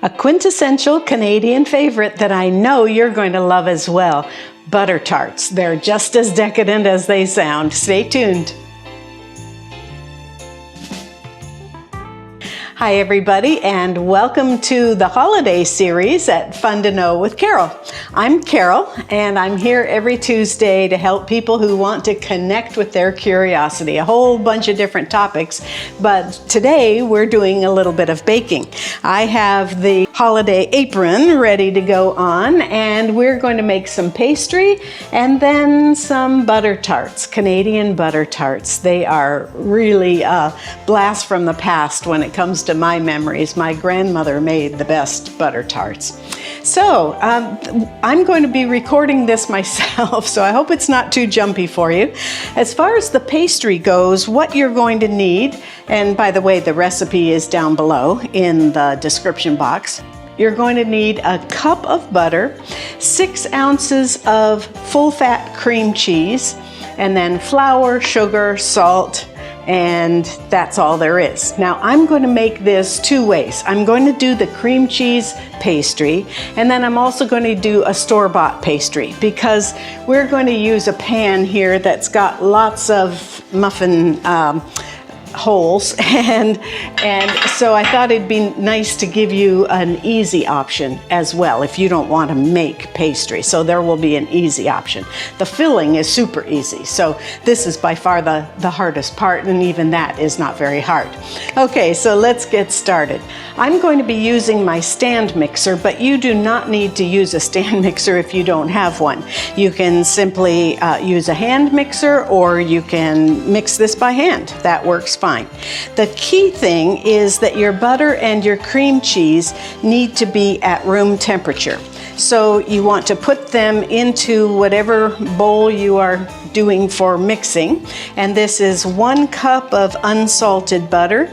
A quintessential Canadian favorite that I know you're going to love as well, butter tarts. They're just as decadent as they sound. Stay tuned. Hi everybody, and welcome to the holiday series at Fun to Know with Carol. I'm Carol, and I'm here every Tuesday to help people who want to connect with their curiosity. A whole bunch of different topics, but today we're doing a little bit of baking. I have the holiday apron ready to go on, and we're going to make some pastry and then some butter tarts, Canadian butter tarts. They are really a blast from the past when it comes to my memories. My grandmother made the best butter tarts. So I'm going to be recording this myself, so I hope it's not too jumpy for you. As far as the pastry goes, what you're going to need, and by the way, the recipe is down below in the description box. You're going to need a cup of butter, 6 ounces of full-fat cream cheese, and then flour, sugar, salt, and that's all there is. Now I'm going to make this 2 ways. I'm going to do the cream cheese pastry, and then I'm also going to do a store-bought pastry because we're going to use a pan here that's got lots of muffin holes, and so I thought it'd be nice to give you an easy option as well if you don't want to make pastry. So there will be an easy option. The filling is super easy, so this is by far the hardest part, and even that is not very hard. Okay, so let's get started. I'm going to be using my stand mixer, but you do not need to use a stand mixer if you don't have one. You can simply use a hand mixer, or you can mix this by hand. That works fine. The key thing is that your butter and your cream cheese need to be at room temperature. So you want to put them into whatever bowl you are doing for mixing. And this is 1 cup of unsalted butter,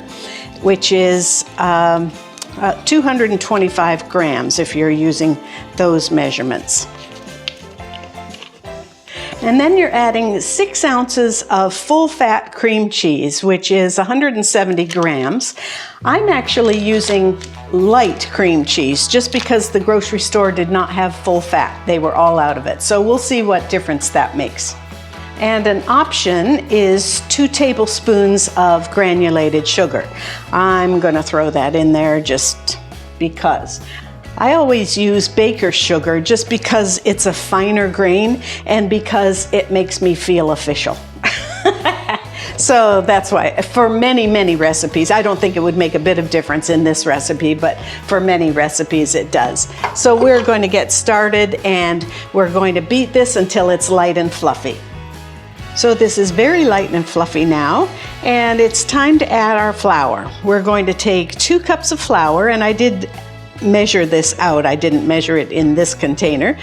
which is 225 grams if you're using those measurements. And then you're adding 6 ounces of full-fat cream cheese, which is 170 grams. I'm actually using light cream cheese just because the grocery store did not have full fat. They were all out of it. So we'll see what difference that makes. And an option is 2 tablespoons of granulated sugar. I'm going to throw that in there just because. I always use baker's sugar just because it's a finer grain and because it makes me feel official. So that's why, for many, many recipes, I don't think it would make a bit of difference in this recipe, but for many recipes it does. So we're going to get started, and we're going to beat this until it's light and fluffy. So this is very light and fluffy now, and it's time to add our flour. We're going to take 2 cups of flour, and I did measure this out. I didn't measure it in this container.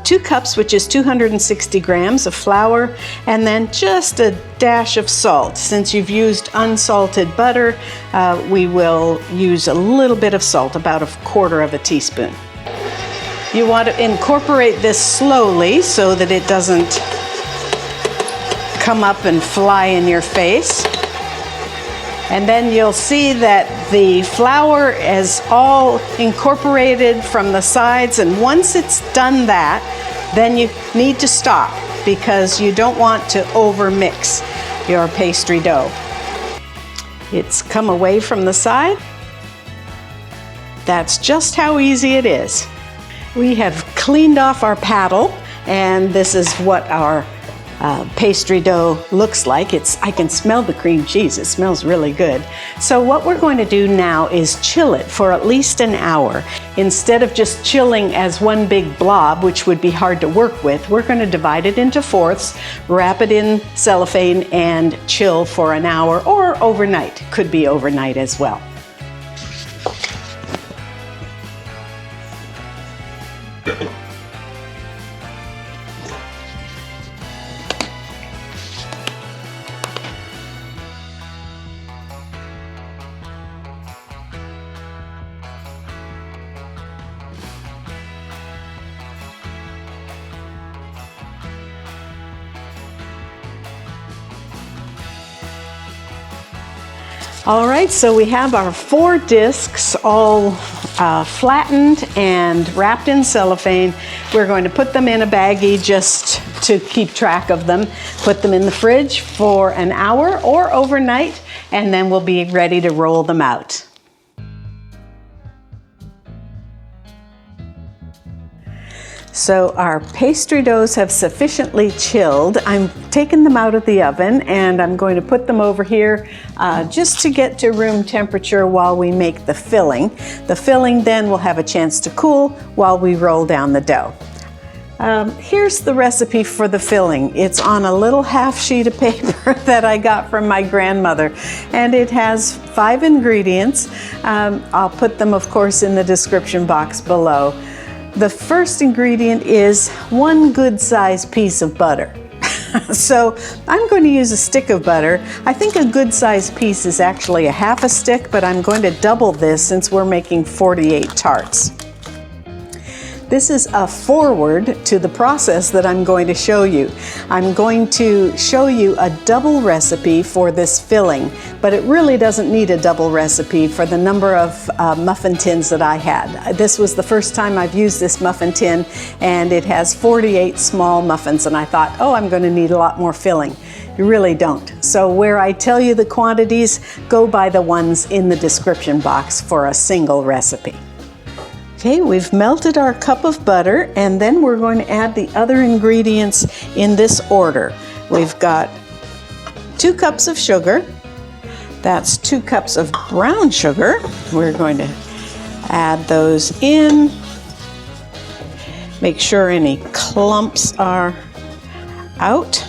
2 cups, which is 260 grams of flour, and then just a dash of salt. Since you've used unsalted butter, we will use a little bit of salt, about 1/4 teaspoon. You want to incorporate this slowly so that it doesn't come up and fly in your face. And then you'll see that the flour is all incorporated from the sides, and once it's done that, then you need to stop because you don't want to overmix your pastry dough. It's come away from the side. That's just how easy it is. We have cleaned off our paddle, and this is what our pastry dough looks like. I can smell the cream cheese. It smells really good. So what we're going to do now is chill it for at least an hour. Instead of just chilling as one big blob, which would be hard to work with, we're going to divide it into fourths, wrap it in cellophane, and chill for an hour or overnight. Could be overnight as well. All right, so we have our 4 discs all flattened and wrapped in cellophane. We're going to put them in a baggie just to keep track of them. Put them in the fridge for an hour or overnight, and then we'll be ready to roll them out. So our pastry doughs have sufficiently chilled. I'm taking them out of the oven and I'm going to put them over here just to get to room temperature while we make the filling. The filling then will have a chance to cool while we roll down the dough. Here's the recipe for the filling. It's on a little half sheet of paper that I got from my grandmother, and it has 5 ingredients. I'll put them, of course, in the description box below. The first ingredient is 1 good-sized piece of butter. So I'm going to use a stick of butter. I think a good-sized piece is actually a half a stick, but I'm going to double this since we're making 48 tarts. This is a foreword to the process that I'm going to show you. I'm going to show you a double recipe for this filling, but it really doesn't need a double recipe for the number of muffin tins that I had. This was the first time I've used this muffin tin, and it has 48 small muffins, and I thought, oh, I'm going to need a lot more filling. You really don't. So where I tell you the quantities, go by the ones in the description box for a single recipe. Okay, we've melted our cup of butter, and then we're going to add the other ingredients in this order. We've got 2 cups of sugar. That's 2 cups of brown sugar. We're going to add those in. Make sure any clumps are out.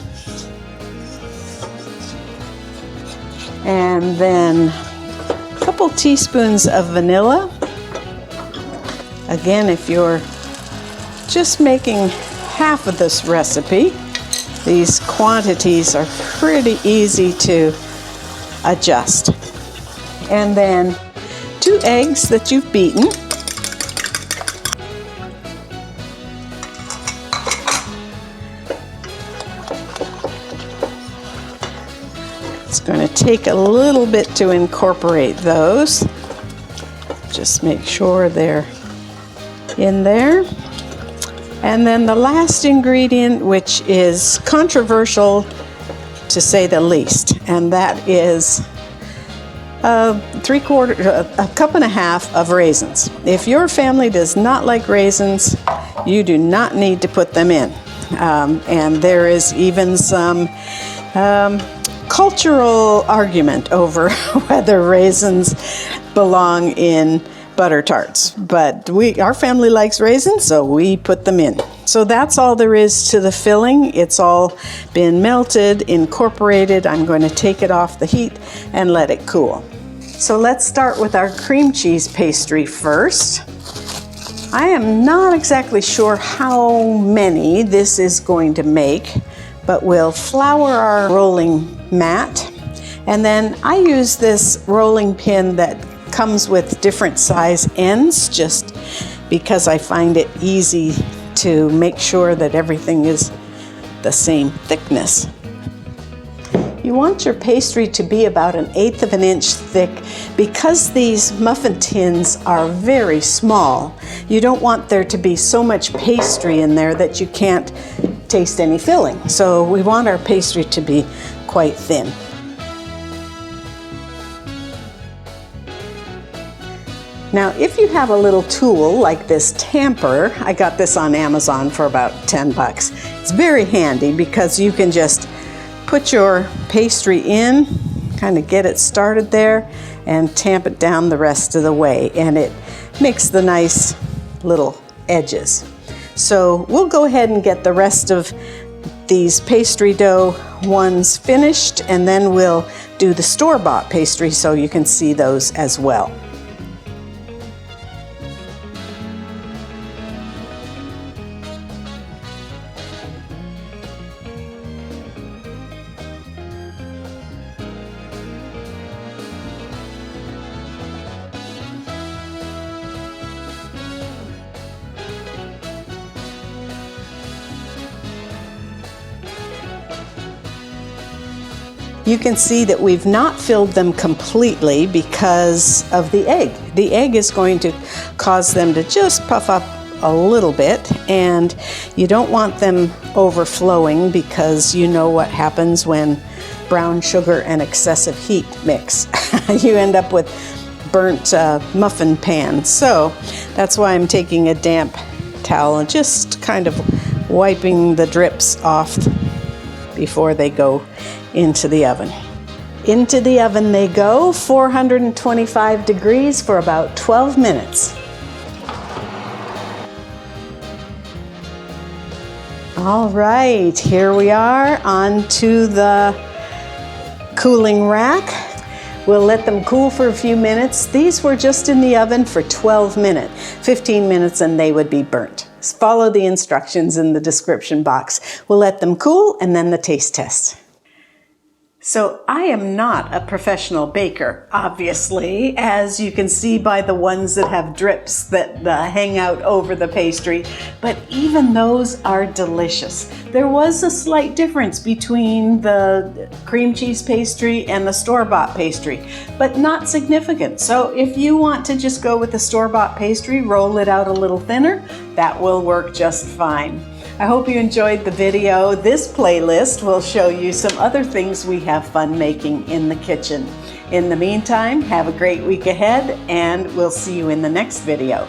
And then a couple teaspoons of vanilla. Again, if you're just making half of this recipe, these quantities are pretty easy to adjust. And then 2 eggs that you've beaten. It's going to take a little bit to incorporate those. Just make sure they're in there. And then the last ingredient, which is controversial to say the least, and that is a cup and a half of raisins. If your family does not like raisins, you do not need to put them in. And there is even some cultural argument over whether raisins belong in butter tarts, but our family likes raisins, so we put them in. So that's all there is to the filling. It's all been melted, incorporated. I'm going to take it off the heat and let it cool. So let's start with our cream cheese pastry first. I am not exactly sure how many this is going to make, but we'll flour our rolling mat, and then I use this rolling pin that comes with different size ends just because I find it easy to make sure that everything is the same thickness. You want your pastry to be about 1/8 of an inch thick because these muffin tins are very small. You don't want there to be so much pastry in there that you can't taste any filling. So we want our pastry to be quite thin. Now, if you have a little tool like this tamper, I got this on Amazon for about 10 bucks. It's very handy because you can just put your pastry in, kind of get it started there, and tamp it down the rest of the way, and it makes the nice little edges. So we'll go ahead and get the rest of these pastry dough ones finished, and then we'll do the store-bought pastry so you can see those as well. You can see that we've not filled them completely because of the egg. The egg is going to cause them to just puff up a little bit, and you don't want them overflowing because you know what happens when brown sugar and excessive heat mix. You end up with burnt muffin pan. So that's why I'm taking a damp towel and just kind of wiping the drips off before they go into the oven. Into the oven they go, 425 degrees for about 12 minutes. All right, here we are onto the cooling rack. We'll let them cool for a few minutes. These were just in the oven for 12 minutes, 15 minutes and they would be burnt. Follow the instructions in the description box. We'll let them cool and then the taste test. So I am not a professional baker, obviously, as you can see by the ones that have drips that hang out over the pastry, but even those are delicious. There was a slight difference between the cream cheese pastry and the store-bought pastry, but not significant. So if you want to just go with the store-bought pastry, roll it out a little thinner, that will work just fine. I hope you enjoyed the video. This playlist will show you some other things we have fun making in the kitchen. In the meantime, have a great week ahead, and we'll see you in the next video.